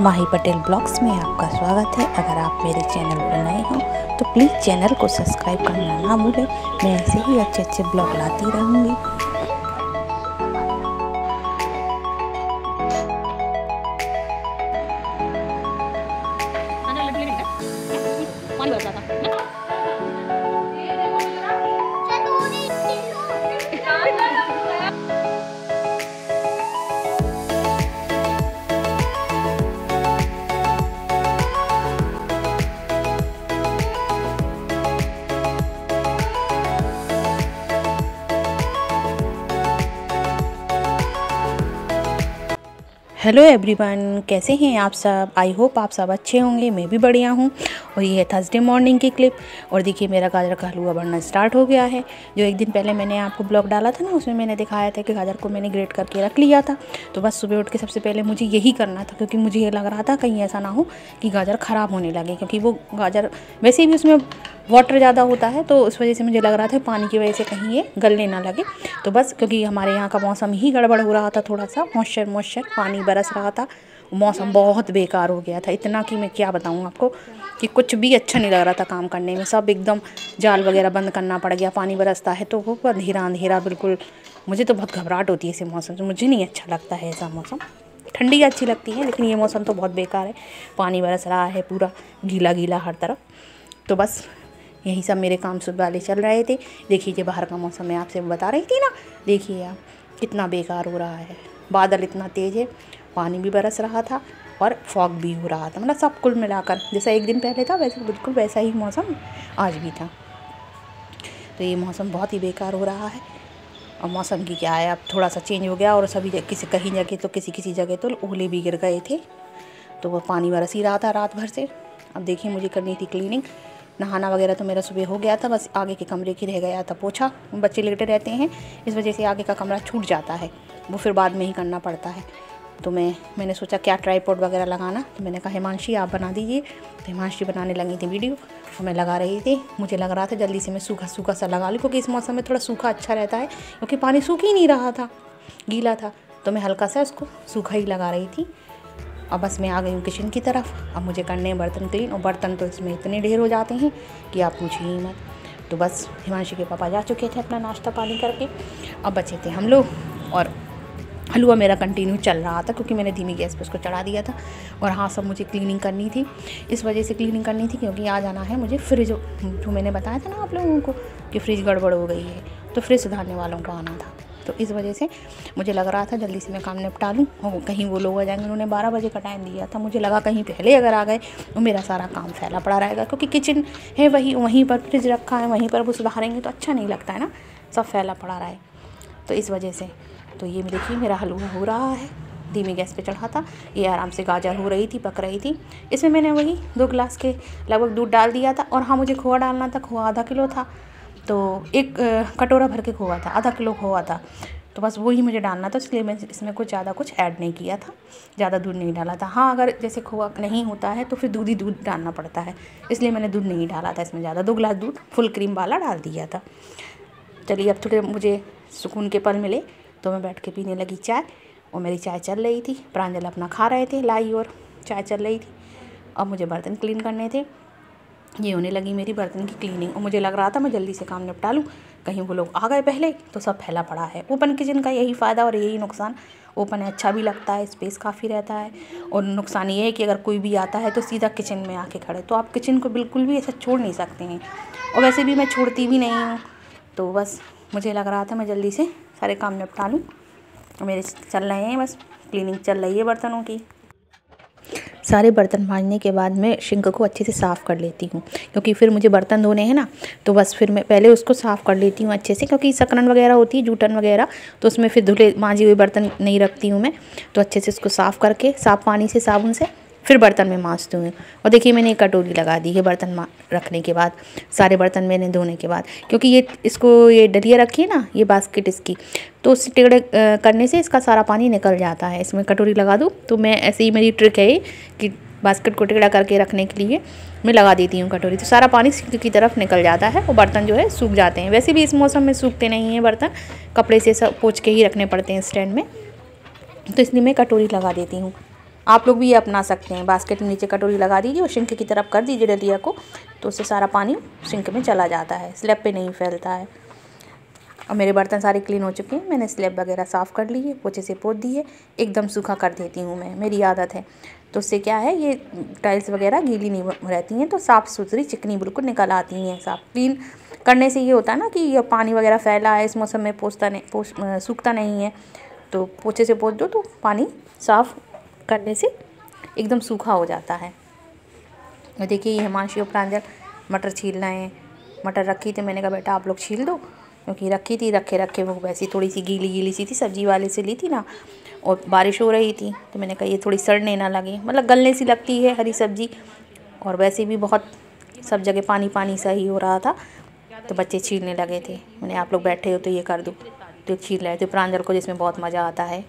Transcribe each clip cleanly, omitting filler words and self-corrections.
माही Patel blogs में आपका स्वागत है। अगर आप मेरे चैनल पर नए हो तो प्लीज़ चैनल को सब्सक्राइब करना ना भूलें। मैं ऐसे ही अच्छे अच्छे ब्लॉग लाती रहूँगी। हेलो एवरीवन, कैसे हैं आप सब। आई होप आप सब अच्छे होंगे। मैं भी बढ़िया हूँ। और ये है थर्सडे मॉर्निंग की क्लिप। और देखिए मेरा गाजर का हलवा बनना स्टार्ट हो गया है। जो एक दिन पहले मैंने आपको ब्लॉग डाला था ना, उसमें मैंने दिखाया था कि गाजर को मैंने ग्रेट करके रख लिया था। तो बस सुबह उठ के सबसे पहले मुझे यही करना था, क्योंकि मुझे ये लग रहा था कहीं ऐसा ना हो कि गाजर ख़राब होने लगे, क्योंकि वो गाजर वैसे भी उसमें वाटर ज़्यादा होता है, तो उस वजह से मुझे लग रहा था पानी की वजह से कहीं ये गलने ना लगे। तो बस क्योंकि हमारे यहाँ का मौसम ही गड़बड़ हो रहा था, थोड़ा सा मॉइस्चर पानी बरस रहा था। मौसम बहुत बेकार हो गया था, इतना कि मैं क्या बताऊँ आपको कि कुछ भी अच्छा नहीं लग रहा था काम करने में। सब एकदम जाल वगैरह बंद करना पड़ गया। पानी बरसता है तो वो अंधेरा अंधेरा बिल्कुल। मुझे तो बहुत घबराहट होती है ऐसे मौसम से, मुझे नहीं अच्छा लगता है ऐसा मौसम। ठंडी अच्छी लगती है, लेकिन ये मौसम तो बहुत बेकार है। पानी बरस रहा है, पूरा गीला गीला हर तरफ। तो बस यही सब मेरे काम सुबह वाले चल रहे थे। देखिए जो बाहर का मौसम मैं आपसे बता रही थी ना, देखिए आप कितना बेकार हो रहा है। बादल इतना तेज़ है, पानी भी बरस रहा था और फॉग भी हो रहा था। मतलब सब कुल मिलाकर जैसा एक दिन पहले था वैसे बिल्कुल वैसा ही मौसम आज भी था। तो ये मौसम बहुत ही बेकार हो रहा है। और मौसम की क्या है, अब थोड़ा सा चेंज हो गया और सभी कहीं जगह तो किसी जगह तो ओले भी गिर गए थे। तो वो पानी बरस ही रहा था रात भर से। अब देखिए मुझे करनी थी क्लीनिंग। नहाना वगैरह तो मेरा सुबह हो गया था, बस आगे के कमरे की रह गया था पोछा। बच्चे लेटे रहते हैं, इस वजह से आगे का कमरा छूट जाता है, वो फिर बाद में ही करना पड़ता है। तो मैंने सोचा क्या ट्राइपॉड वगैरह लगाना, तो मैंने कहा हिमांशी आप बना दीजिए। तो हिमांशी बनाने लगी थी वीडियो और मैं लगा रही थी। मुझे लग रहा था जल्दी से मैं सूखा सूखा सा लगा लूँ, क्योंकि इस मौसम में थोड़ा सूखा अच्छा रहता है, क्योंकि पानी सूख ही नहीं रहा था, गीला था। तो मैं हल्का सा उसको सूखा ही लगा रही थी। अब बस मैं आ गई हूँ किचन की तरफ। अब मुझे करने हैं बर्तन क्लीन, और बर्तन तो इसमें इतने ढेर हो जाते हैं कि आप पूछिए ही मत। तो बस हिमांशी के पापा जा चुके थे अपना नाश्ता पानी करके, अब बचे थे हम लोग। और हलवा मेरा कंटिन्यू चल रहा था, क्योंकि मैंने धीमी गैस पे उसको चढ़ा दिया था। और हाँ, सब मुझे क्लीनिंग करनी थी, इस वजह से क्लीनिंग करनी थी क्योंकि आ जाना है मुझे फ्रिज, जो मैंने बताया था ना आप लोगों को कि फ्रिज गड़बड़ हो गई है, तो फ्रिज सुधारने वालों को आना था। तो इस वजह से मुझे लग रहा था जल्दी से मैं काम निपटा लूँ। और कहीं वो लोग आ जाएंगे, उन्होंने 12 बजे का टाइम दिया था। मुझे लगा कहीं पहले अगर आ गए तो मेरा सारा काम फैला पड़ा रहेगा, क्योंकि किचन है वहीं पर फ्रिज रखा है, वहीं पर वो सुधारेंगे तो अच्छा नहीं लगता है ना, सब फैला पड़ा रहा है। तो इस वजह से तो ये देखिए मेरा हलवा हो रहा है, धीमी गैस पे चढ़ा था। ये आराम से गाजर हो रही थी, पक रही थी। इसमें मैंने वही 2 गिलास के लगभग दूध डाल दिया था। और हाँ, मुझे खोआ डालना था, खोआ आधा किलो था, तो एक कटोरा भर के खोआ था, आधा किलो खोआ था। तो बस वही मुझे डालना था, इसलिए मैं इसमें कुछ ज़्यादा कुछ ऐड नहीं किया था, ज़्यादा दूध नहीं डाला था। हाँ, अगर जैसे खोआ नहीं होता है तो फिर दूध ही दूध डालना पड़ता है, इसलिए मैंने दूध नहीं डाला था इसमें ज़्यादा। 2 गिलास दूध फुल क्रीम वाला डाल दिया था। चलिए अब थोड़े मुझे सुकून के पल मिले, तो मैं बैठ के पीने लगी चाय। और मेरी चाय चल रही थी, प्रांजल अपना खा रहे थे लाई, और चाय चल रही थी। अब मुझे बर्तन क्लीन करने थे, ये होने लगी मेरी बर्तन की क्लीनिंग। और मुझे लग रहा था मैं जल्दी से काम निपटा लूँ, कहीं वो लोग आ गए पहले तो सब फैला पड़ा है। ओपन किचन का यही फ़ायदा और यही नुकसान। ओपन है, अच्छा भी लगता है, स्पेस काफ़ी रहता है। और नुकसान ये है कि अगर कोई भी आता है तो सीधा किचन में आके खड़े, तो आप किचन को बिल्कुल भी ऐसा छोड़ नहीं सकते हैं। और वैसे भी मैं छोड़ती भी नहीं हूँ। तो बस मुझे लग रहा था मैं जल्दी से सारे काम निपटा लूँ। मेरे चल रहे हैं, बस क्लीनिंग चल रही है बर्तनों की। सारे बर्तन मांजने के बाद मैं सिंक को अच्छे से साफ़ कर लेती हूँ, क्योंकि फिर मुझे बर्तन धोने हैं ना, तो बस फिर मैं पहले उसको साफ़ कर लेती हूँ अच्छे से, क्योंकि सकरन वगैरह होती है, जूठन वगैरह, तो उसमें फिर धुले मांजे हुए बर्तन नहीं रखती हूँ मैं। तो अच्छे से उसको साफ़ करके साफ़ पानी से, साबुन से फिर बर्तन में मांजती हूँ। और देखिए मैंने एक कटोरी लगा दी है बर्तन रखने के बाद, सारे बर्तन मैंने धोने के बाद, क्योंकि ये डलिया रखी है ना, ये बास्केट इसकी, तो उससे टेढ़े करने से इसका सारा पानी निकल जाता है। इसमें कटोरी लगा दूँ, तो मैं ऐसे ही मेरी ट्रिक है कि बास्केट को टेढ़ा करके रखने के लिए मैं लगा देती हूँ कटोरी, तो सारा पानी सिंक की तरफ निकल जाता है और बर्तन जो है सूख जाते हैं। वैसे भी इस मौसम में सूखते नहीं हैं बर्तन, कपड़े से सब पोंछ के ही रखने पड़ते हैं स्टैंड में, तो इसलिए मैं कटोरी लगा देती हूँ। आप लोग भी ये अपना सकते हैं। बास्केट में नीचे कटोरी लगा दीजिए और सिंक की तरफ कर दीजिए डलिया को, तो उससे सारा पानी सिंक में चला जाता है, स्लैब पे नहीं फैलता है। और मेरे बर्तन सारे क्लीन हो चुके हैं, मैंने स्लैब वगैरह साफ़ कर लिए, पोछे से पोंछ दिए, एकदम सूखा कर देती हूँ मैं, मेरी आदत है। तो उससे क्या है, ये टाइल्स वगैरह गीली नहीं रहती हैं, तो साफ़ सुथरी चिकनी बिल्कुल निकल आती हैं। साफ़ क्लीन करने से ये होता है ना कि ये पानी वगैरह फैला है, इस मौसम में सूखता नहीं है, तो पोछे से पोंछ दो तो पानी साफ़ करने से एकदम सूखा हो जाता है। और देखिए ये हिमांशु और प्रांजल मटर छील रहे हैं। मटर रखी थी, मैंने कहा बेटा आप लोग छील दो, क्योंकि रखी थी रखे वो वैसी थोड़ी सी गीली सी थी, सब्जी वाले से ली थी ना, और बारिश हो रही थी, तो मैंने कहा ये थोड़ी सड़ने ना लगे, मतलब गलने सी लगती है हरी सब्जी, और वैसे भी बहुत सब जगह पानी पानी सा ही हो रहा था, तो बच्चे छीलने लगे थे। मैंने आप लोग बैठे हो तो ये कर दो, तो छील रहे थे। प्रांजल को जिसमें बहुत मज़ा आता है,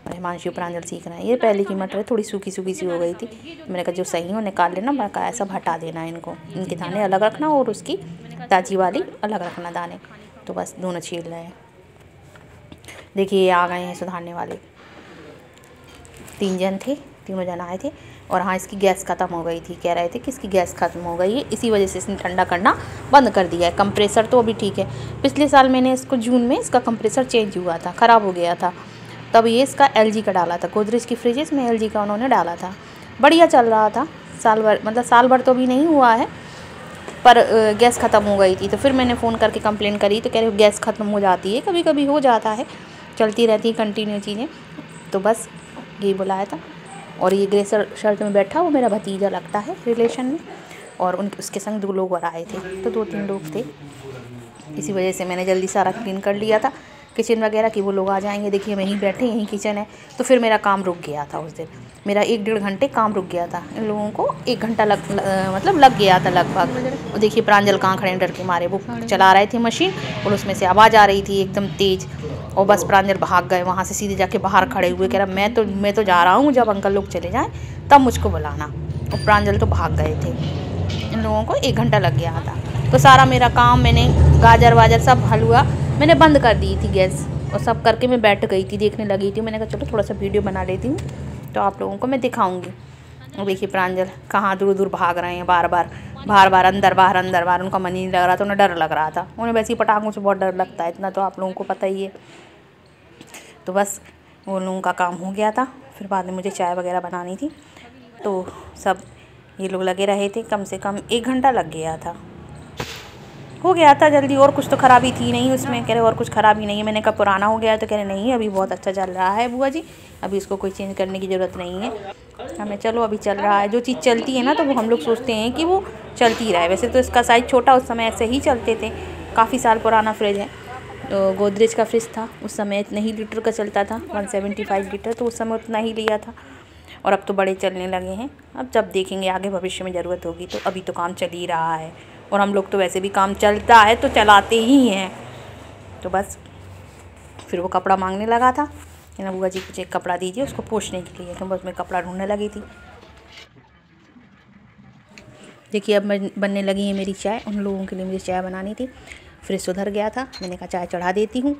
और हिमांशु प्रांजल सीख रहे हैं। ये पहले की मटर थोड़ी सूखी सी हो गई थी, मैंने कहा जो सही हो निकाल लेना, मैं कहा ऐसा हटा देना इनको, इनके दाने अलग रखना और उसकी ताज़ी वाली अलग रखना दाने। तो बस दोनों छील रहे हैं। देखिए ये आ गए हैं सुधारने वाले, 3 जन थे, तीनों जन आए थे। और हाँ, इसकी गैस ख़त्म हो गई थी, कह रहे थे कि इसकी गैस ख़त्म हो गई है, इसी वजह से इसने ठंडा करना बंद कर दिया है। कंप्रेसर तो अभी ठीक है, पिछले साल मैंने इसको जून में इसका कंप्रेसर चेंज हुआ था, ख़राब हो गया था, तब ये इसका LG का डाला था, गोदरेज की फ्रिज इसमें LG का उन्होंने डाला था, बढ़िया चल रहा था साल भर, मतलब साल भर तो भी नहीं हुआ है, पर गैस ख़त्म हो गई थी। तो फिर मैंने फ़ोन करके कंप्लेन करी, तो कह रहे गैस ख़त्म हो जाती है, कभी कभी हो जाता है, चलती रहती है कंटिन्यू चीज़ें। तो बस यही बुलाया था। और ये ग्रे शर्ट में बैठा वो मेरा भतीजा लगता है रिलेशन में, और उसके संग 2 लोग और आए थे, तो 2-3 लोग थे, इसी वजह से मैंने जल्दी सारा क्लीन कर लिया था किचन वगैरह कि वो लोग आ जाएंगे। देखिए मैं यहीं बैठे, यहीं किचन है, तो फिर मेरा काम रुक गया था उस दिन, मेरा 1-1.5 घंटे काम रुक गया था। इन लोगों को 1 घंटा मतलब लग गया था लगभग। और देखिए प्रांजल कहाँ खड़े डर के मारे, वो चला रहे थे मशीन, और उसमें से आवाज़ आ रही थी एकदम तेज़, और बस प्रांजल भाग गए वहाँ से, सीधे जाके बाहर खड़े हुए, कह रहा मैं तो जा रहा हूँ, जब अंकल लोग चले जाएँ तब मुझको बुलाना। और प्रांजल तो भाग गए थे। इन लोगों को 1 घंटा लग गया था। तो सारा मेरा काम, मैंने गाजर वाजर सब हलवा मैंने बंद कर दी थी गैस, और सब करके मैं बैठ गई थी, देखने लगी थी। मैंने कहा चलो थोड़ा सा वीडियो बना लेती हूँ, तो आप लोगों को मैं दिखाऊंगी। और देखिए प्रांजल कहाँ दूर दूर भाग रहे हैं, बार बार अंदर बाहर, उनका मन ही नहीं लग रहा था, उन्हें डर लग रहा था। उन्हें वैसे ही पटाखों से बहुत डर लगता है, इतना तो आप लोगों को पता ही है। तो बस वो लोगों का काम हो गया था। फिर बाद में मुझे चाय वगैरह बनानी थी, तो सब ये लोग लगे रहे थे, कम से कम 1 घंटा लग गया था, हो गया था जल्दी। और कुछ तो ख़राबी थी नहीं उसमें, कह रहे और कुछ ख़राबी नहीं है। मैंने कहा पुराना हो गया है, तो कह रहे नहीं अभी बहुत अच्छा चल रहा है बुआ जी, अभी इसको कोई चेंज करने की ज़रूरत नहीं है हमें। चलो अभी चल रहा है, जो चीज़ चलती है ना, तो वो हम लोग सोचते हैं कि वो चलती रहे। वैसे तो इसका साइज़ छोटा, उस समय ऐसे ही चलते थे, काफ़ी साल पुराना फ्रिज है। तो गोदरेज का फ्रिज था, उस समय इतना ही लीटर का चलता था, 175 लीटर, तो उस समय उतना ही लिया था। और अब तो बड़े चलने लगे हैं, अब जब देखेंगे आगे भविष्य में ज़रूरत होगी, तो अभी तो काम चल ही रहा है। और हम लोग तो वैसे भी काम चलता है तो चलाते ही हैं। तो बस फिर वो कपड़ा मांगने लगा था कि ना बुआ जी कुछ एक कपड़ा दीजिए उसको पोंछने के लिए, तो बस मैं कपड़ा ढूंढने लगी थी। देखिए अब बनने लगी है मेरी चाय, उन लोगों के लिए मुझे चाय बनानी थी। फ्रिज सुधर गया था, मैंने कहा चाय चढ़ा देती हूँ।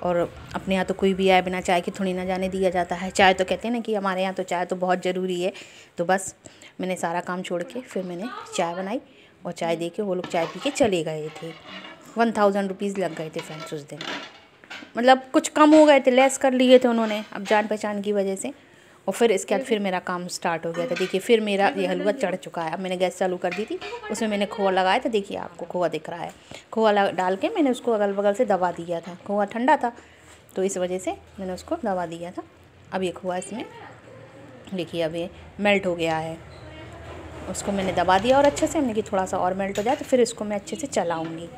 और अपने यहाँ तो कोई भी आए बिना चाय के थोड़ी ना जाने दिया जाता है। चाय तो कहते हैं ना कि हमारे यहाँ तो चाय तो बहुत ज़रूरी है। तो बस मैंने सारा काम छोड़ के फिर मैंने चाय बनाई, और चाय दे के वो लोग चाय पी के चले गए थे। 1000 रुपीज़ लग गए थे फ्रेंड्स उस दिन, मतलब कुछ कम हो गए थे, लेस कर लिए थे उन्होंने, अब जान पहचान की वजह से। और फिर इसके बाद फिर मेरा काम स्टार्ट हो गया था। देखिए फिर मेरा ये हलवा चढ़ चुका है। अब मैंने गैस चालू कर दी थी, उसमें मैंने खोआ लगाया था, देखिए आपको खोआ दिख रहा है। खोआ डाल के मैंने उसको अगल बगल से दबा दिया था, खोआ ठंडा था तो इस वजह से मैंने उसको दबा दिया था। अब ये खोआ इसमें देखिए अब ये मेल्ट हो गया है, उसको मैंने दबा दिया और अच्छे से, हमने कि थोड़ा सा और मेल्ट हो जाए तो फिर इसको मैं अच्छे से चलाऊँगी।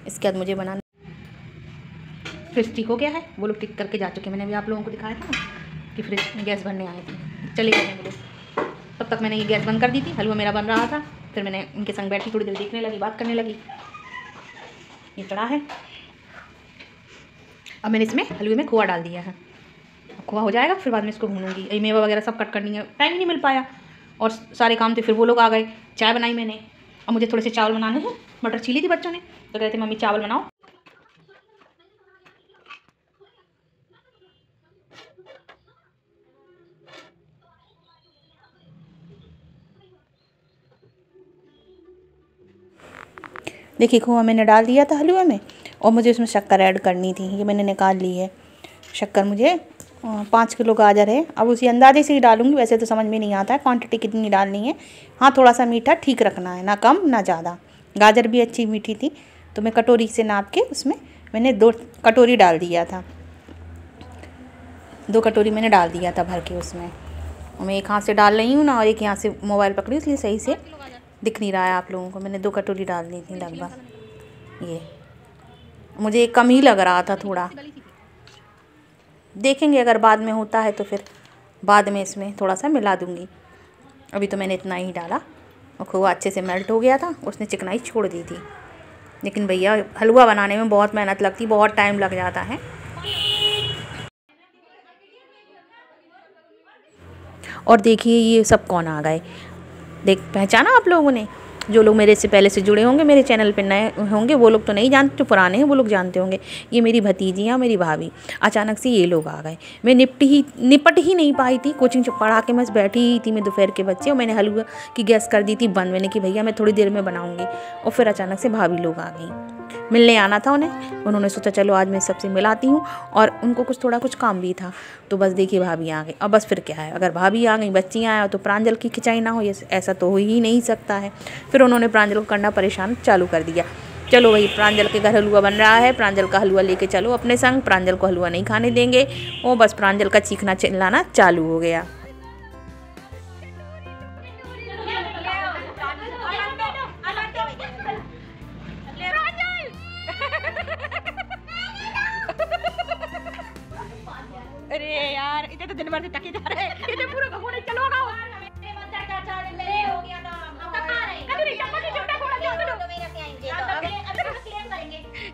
इसके बाद मुझे बनाना फ्रिज ठीक हो गया है, वो लोग टिक करके जा चुके हैं। मैंने भी आप लोगों को दिखाया था ना कि फ्रिज में गैस भरने आए थे, चले गए हैं वो लोग। तब तक मैंने ये गैस बंद कर दी थी, हलवा मेरा बन रहा था। फिर मैंने उनके संग बैठी, थोड़ी देर देखने लगी, बात करने लगी। ये चढ़ा है, अब मैंने इसमें हलवे में खोआ डाल दिया है। खोआ हो जाएगा फिर बाद में इसको भूनूंगी। ये मेवा वगैरह सब कट करनी है, टाइम ही नहीं मिल पाया और सारे काम थे। फिर वो लोग आ गए, चाय बनाई मैंने, और मुझे थोड़े से चावल बनाने हैं। मटर छीली थी बच्चों ने, तो कहते मम्मी चावल बनाओ। देखिए खोआ मैंने डाल दिया था हलवे में, और मुझे उसमें शक्कर ऐड करनी थी। ये मैंने निकाल ली है शक्कर। मुझे 5 किलो गाजर है, अब उसी अंदाजे से ही डालूंगी। वैसे तो समझ में नहीं आता है क्वांटिटी कितनी डालनी है। हाँ, थोड़ा सा मीठा ठीक रखना है, ना कम ना ज़्यादा। गाजर भी अच्छी मीठी थी, तो मैं कटोरी से नाप के उसमें मैंने 2 कटोरी डाल दिया था। 2 कटोरी मैंने डाल दिया था भर के उसमें। और मैं एक हाथ से डाल रही हूँ ना, और एक यहाँ से मोबाइल पकड़ी, इसलिए सही से दिख नहीं रहा है आप लोगों को। मैंने 2 कटोरी डाल दी थी लगभग। ये मुझे कम ही लग रहा था थोड़ा, देखेंगे अगर बाद में होता है तो फिर बाद में इसमें थोड़ा सा मिला दूँगी। अभी तो मैंने इतना ही डाला, और खोआ अच्छे से मेल्ट हो गया था, उसने चिकनाई छोड़ दी थी। लेकिन भैया हलवा बनाने में बहुत मेहनत लगती, बहुत टाइम लग जाता है। और देखिए ये सब कौन आ गए, पहचाना आप लोगों ने? जो लोग मेरे से पहले से जुड़े होंगे, मेरे चैनल पे नए होंगे, वो लोग तो नहीं जानते, जो पुराने हैं वो लोग जानते होंगे। ये मेरी भतीजियाँ, मेरी भाभी। अचानक से ये लोग आ गए। मैं निपट ही नहीं पाई थी। कोचिंग पढ़ा के मैं बैठी ही थी, मैं दोपहर के बच्चे, और मैंने हलवा की गैस कर दी थी बंद। मैंने कि भैया मैं थोड़ी देर में बनाऊँगी, और फिर अचानक से भाभी लोग आ गई। मिलने आना था उन्हें, उन्होंने सोचा चलो आज मैं सबसे मिलाती हूँ, और उनको थोड़ा कुछ काम भी था। तो बस देखिए भाभी आ गई। अब बस फिर क्या है, अगर भाभी आ गई, बच्ची आया तो प्रांजल की खिंचाई ना हो, ये ऐसा तो हो ही नहीं सकता है। फिर उन्होंने प्रांजल को करना परेशान चालू कर दिया। चलो भाई, प्रांजल के घर हलवा बन रहा है, प्रांजल का हलवा लेके चलो अपने संग, प्रांजल को हलवा नहीं खाने देंगे। वो बस प्रांजल का चीखना चिल्लाना चालू हो गया। अरे यार, इतने तो दिन भर से थके जा रहे हैं, इतने पूरा घमोड़े चलो गाओ।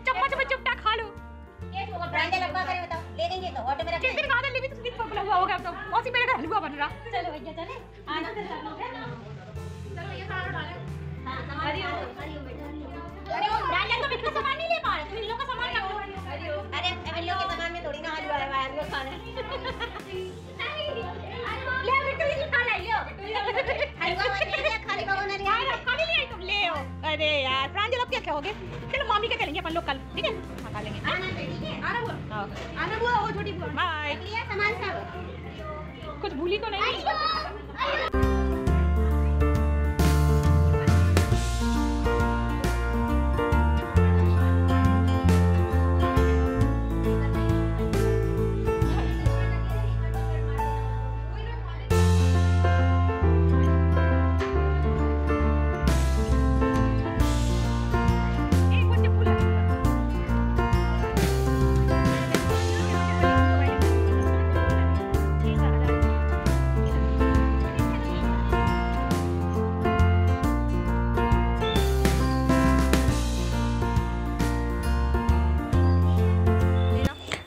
चम्मच में चुपटा खा लो। जिस दिन गाजर ली भी तो दिन हुआ होगा, तो मौसी मेरे घर हलवा बन रहा। चलो भैया चले, आना चलो ये सारा डाले। अरे वो ब्रांड तो बिल्कुल सामान नहीं ले पा रहे, तुम इन लोगों का सामान रखो। अरे इन लोगों के सामान में थोड़ी ना हलवा है, हलवा खाना है। ले बेटा ये खा ले लो, हलवा वाले खाली भगोना ले आए, खाली ले आई तुम ले आओ। अरे यार प्रांजल अब क्या कहोगे? चलो मामी के चलेंगे अपन लोग कल, ठीक है? हाँ खा लेंगे। आना ठीक है, आना बुआ, आना बुआ, वो छोटी बुआ। बाय। लिया सामान सब, कुछ भूली तो नहीं?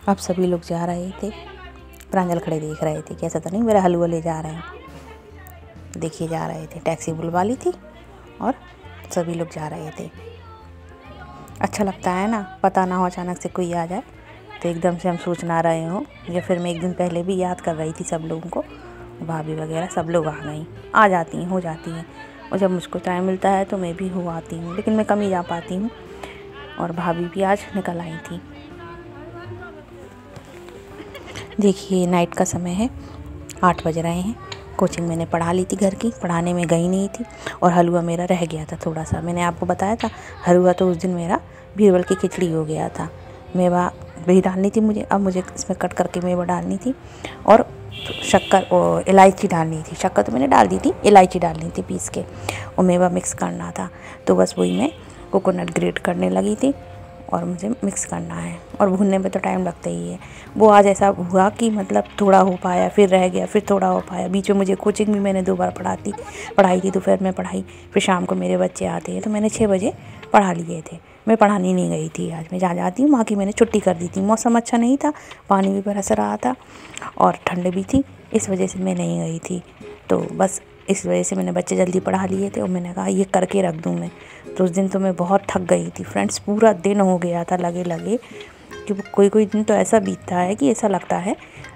अब सभी लोग जा रहे थे, प्रांजल खड़े देख रहे थे कि ऐसा तो नहीं मेरा हलवा ले जा रहे हैं। देखिए जा रहे थे, टैक्सी बुलवा ली थी और सभी लोग जा रहे थे। अच्छा लगता है ना, पता ना हो अचानक से कोई आ जाए तो एकदम से हम सोच ना रहे हों। या फिर मैं एक दिन पहले भी याद कर रही थी सब लोगों को, भाभी वगैरह सब लोग आ गई, आ जाती हैं, हो जाती हैं। और जब मुझको टाइम मिलता है तो मैं भी हो आती हूँ, लेकिन मैं कम ही जा पाती हूँ। और भाभी भी आज निकल आई थी। देखिए नाइट का समय है, 8 बज रहे हैं। कोचिंग मैंने पढ़ा ली थी घर की, पढ़ाने में गई नहीं थी, और हलवा मेरा रह गया था थोड़ा सा। मैंने आपको बताया था हलवा तो उस दिन मेरा बीरबल की खिचड़ी हो गया था। मेवा भी डालनी थी मुझे, अब मुझे इसमें कट करके मेवा डालनी थी, और शक्कर और इलायची डालनी थी। शक्कर तो मैंने डाल दी थी, इलायची डालनी थी पीस के, और मेवा मिक्स करना था। तो बस वही मैं कोकोनट ग्रेट करने लगी थी, और मुझे मिक्स करना है। और भूनने में तो टाइम लगता ही है। वो आज ऐसा हुआ कि मतलब थोड़ा हो पाया, फिर रह गया, फिर थोड़ा हो पाया। बीच में मुझे कोचिंग भी मैंने 2 बार पढ़ाई थी, दोपहर में पढ़ाई, फिर शाम को मेरे बच्चे आते हैं, तो मैंने 6 बजे पढ़ा लिए थे। मैं पढ़ाने नहीं गई थी आज, मैं जहाँ जाती हूँ वहाँ की मैंने छुट्टी कर दी थी। मौसम अच्छा नहीं था, पानी भी बरस रहा था और ठंड भी थी, इस वजह से मैं नहीं गई थी। तो बस इस वजह से मैंने बच्चे जल्दी पढ़ा लिए थे, और मैंने कहा ये करके रख दूँ मैं। तो उस दिन तो मैं बहुत थक गई थी फ्रेंड्स, पूरा दिन हो गया था लगे कि कोई दिन तो ऐसा बीतता है कि ऐसा लगता है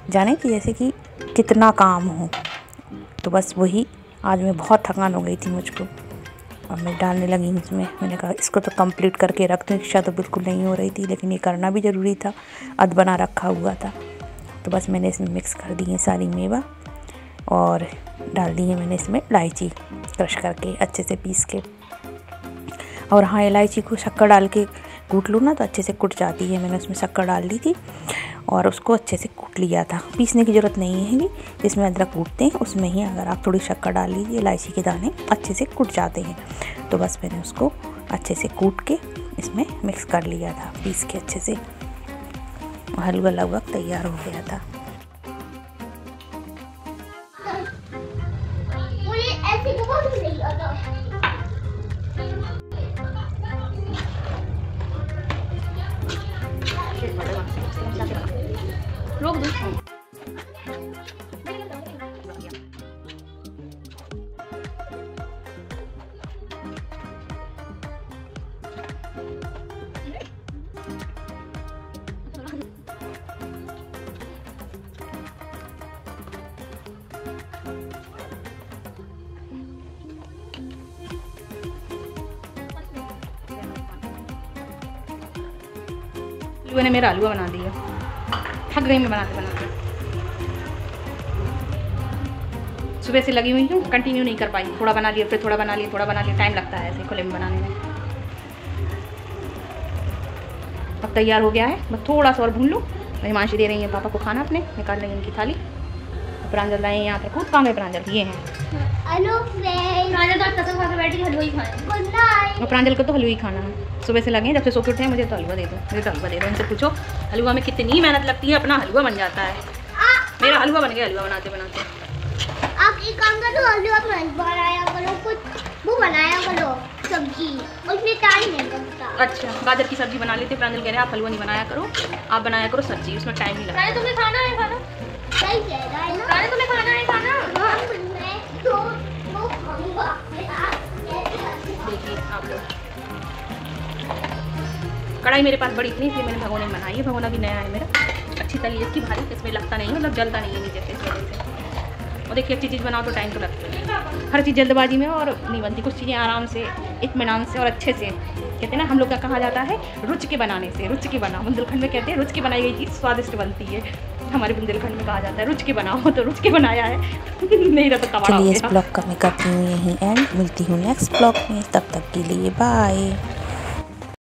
जाने कि जैसे कि कितना काम हो। तो बस वही आज मैं बहुत थकान हो गई थी मुझको। और मैं डालने लगी इसमें। मैंने कहा इसको तो कंप्लीट करके रख दूँ, इच्छा तो बिल्कुल नहीं हो रही थी लेकिन ये करना भी ज़रूरी था, अध बना रखा हुआ था। तो बस मैंने इसमें मिक्स कर दी है सारी मेवा और डाल दी है मैंने इसमें इलायची क्रश करके अच्छे से पीस के। और हाँ, इलायची को शक्कर डाल के कूट लूँ ना तो अच्छे से कुट जाती है। मैंने उसमें शक्कर डाल दी थी और उसको अच्छे से कूट लिया था। पीसने की ज़रूरत नहीं है, जिसमें अदरक कूटते हैं उसमें ही अगर आप थोड़ी शक्कर डाल लीजिए, इलायची के दाने अच्छे से कुट जाते हैं। तो बस मैंने उसको अच्छे से कूट के इसमें मिक्स कर लिया था, पीस के अच्छे से। हलवा लगभग तैयार हो गया था। रोक दो। ने मेरा हलवा बना दिया, थक गई मैं बनाते बनाते। सुबह से लगी हुई हूँ, कंटिन्यू नहीं कर पाई। थोड़ा बना लिया, फिर थोड़ा बना लिया, थोड़ा बना लिया। टाइम लगता है ऐसे खुले में बनाने में। अब तैयार हो गया है, बस थोड़ा सा और भून लूँ। हिमांशी दे रही है पापा को खाना, अपने निकाल रही है उनकी थाली। प्रांजल लाए यहाँ पे खूब काम है। प्रांजल ये हैं, प्रांजल तो कसम खा के बैठी हलवा ही खाना। और प्रांजल को तो हलवा ही खाना है। सुबह से लगे, जब से सो के उठे हैं, मुझे तो हलवा दे दो, मुझे तो हलवा दे दो। इनसे पूछो हलवा में कितनी मेहनत लगती है, अपना हलवा बन जाता है। मेरा हलवा बन गया हलवा बनाते बनाते। आप एक काम करो, हलवा बनाया करो, कुछ वो बनाया करो सब्जी, उसमें टाइम नहीं लगता। अच्छा, गाजर की सब्जी बना लेते। प्रांजल कह रहे हैं आप हलवा नहीं बनाया करो, आप बनाया करो सब्जी, उसमें टाइम नहीं लगता। तुम्हें खाना है खाना, सही कह रहा है ना, तुम्हें खाना है खाना। मैं तो वो खाऊंगा। देखिए आप लोग, कढ़ाई मेरे पास बड़ी थी इसलिए मैंने भगोने में बनाई है। भगोना भी नया है मेरा, अच्छी तली इसकी भारी, इसमें लगता नहीं है, मतलब जलता नहीं है नीचे से, इस वजह से। और देखिए अच्छी चीज़ बनाओ तो टाइम तो लगता है। हर चीज़ जल्दबाजी में और नहीं बनती, कुछ चीज़ें आराम से, इत्मीनान से और अच्छे से। कहते हैं ना, हम लोग का कहा जाता है रुचि के बनाने से। रुचि के बनाओ, बुंदेलखंड में कहते हैं रुचि की बनाई गई चीज़ स्वादिष्ट बनती है। हमारे बुंदेलखंड में कहा जाता है रुचि के बनाओ, तो रुचि के बनाया है। नहीं रहा तो कबाड़ा हो गया। चलिए इस ब्लॉग का मैं करती हूँ यहीं एंड, मिलती हूँ नेक्स्ट ब्लॉग में। तब तक के लिए बाय।